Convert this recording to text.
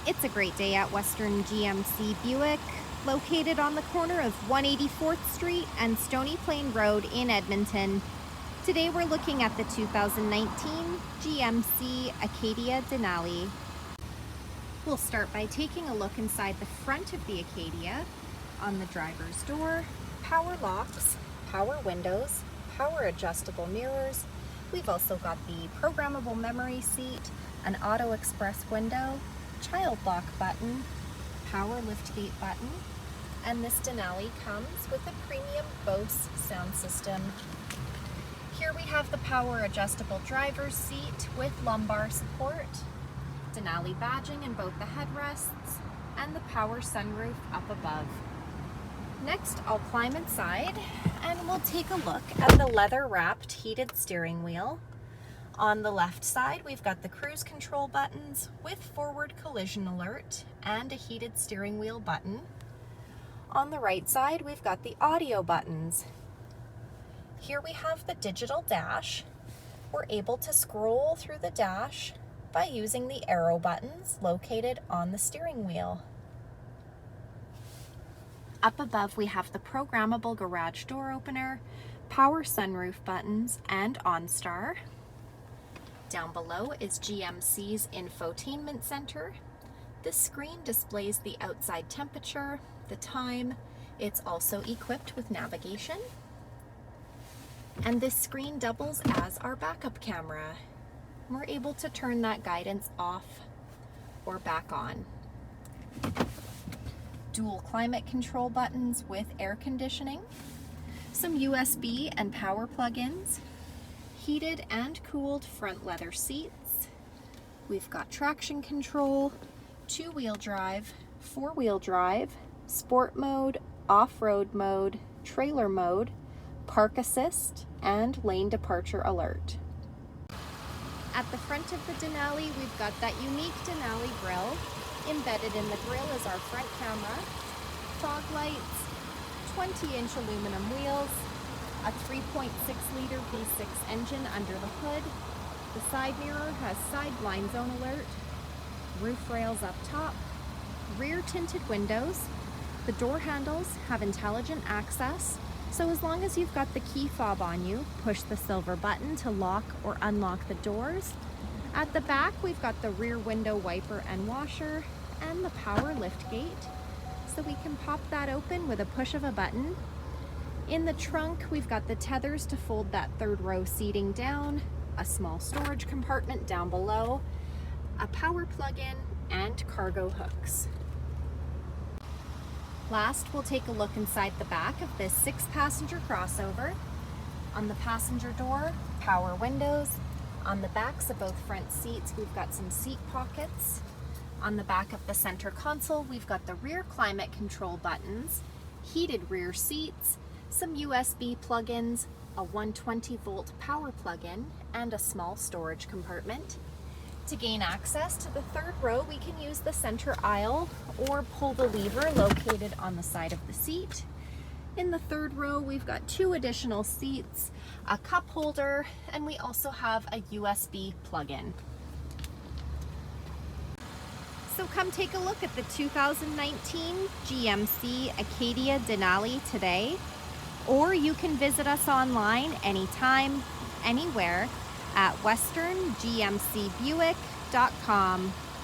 It's a great day at Western GMC Buick, located on the corner of 184th Street and Stony Plain Road in Edmonton. Today we're looking at the 2019 GMC Acadia Denali. We'll start by taking a look inside the front of the Acadia. On the driver's door, power locks, power windows, power adjustable mirrors. We've also got the programmable memory seat, an auto express window, child lock button, power liftgate button, and this Denali comes with a premium Bose sound system. Here we have the power adjustable driver's seat with lumbar support, Denali badging in both the headrests, and the power sunroof up above. Next, I'll climb inside and we'll take a look at the leather-wrapped heated steering wheel. On the left side, we've got the cruise control buttons with forward collision alert and a heated steering wheel button. On the right side, we've got the audio buttons. Here we have the digital dash. We're able to scroll through the dash by using the arrow buttons located on the steering wheel. Up above, we have the programmable garage door opener, power sunroof buttons, and OnStar. Down below is GMC's Infotainment Center. This screen displays the outside temperature, the time. It's also equipped with navigation. And this screen doubles as our backup camera. We're able to turn that guidance off or back on. Dual climate control buttons with air conditioning, some USB and power plug-ins, heated and cooled front leather seats. We've got traction control, two-wheel drive, four-wheel drive, sport mode, off-road mode, trailer mode, park assist, and lane departure alert. At the front of the Denali, we've got that unique Denali grille. Embedded in the grille is our front camera, fog lights, 20-inch aluminum wheels, a 3.6-liter V6 engine under the hood. The side mirror has side blind zone alert, roof rails up top, rear tinted windows. The door handles have intelligent access, so as long as you've got the key fob on you, push the silver button to lock or unlock the doors. At the back, we've got the rear window wiper and washer and the power lift gate, so we can pop that open with a push of a button. In the trunk, we've got the tethers to fold that third row seating down, a small storage compartment down below, a power plug-in, and cargo hooks. Last, we'll take a look inside the back of this 6-passenger crossover. On the passenger door, power windows. On the backs of both front seats, we've got some seat pockets. On the back of the center console, we've got the rear climate control buttons, heated rear seats, some USB plug-ins, a 120-volt power plug-in, and a small storage compartment. To gain access to the third row, we can use the center aisle or pull the lever located on the side of the seat. In the third row, we've got 2 additional seats, a cup holder, and we also have a USB plug-in. So come take a look at the 2019 GMC Acadia Denali today, or you can visit us online anytime, anywhere at westerngmcbuick.com.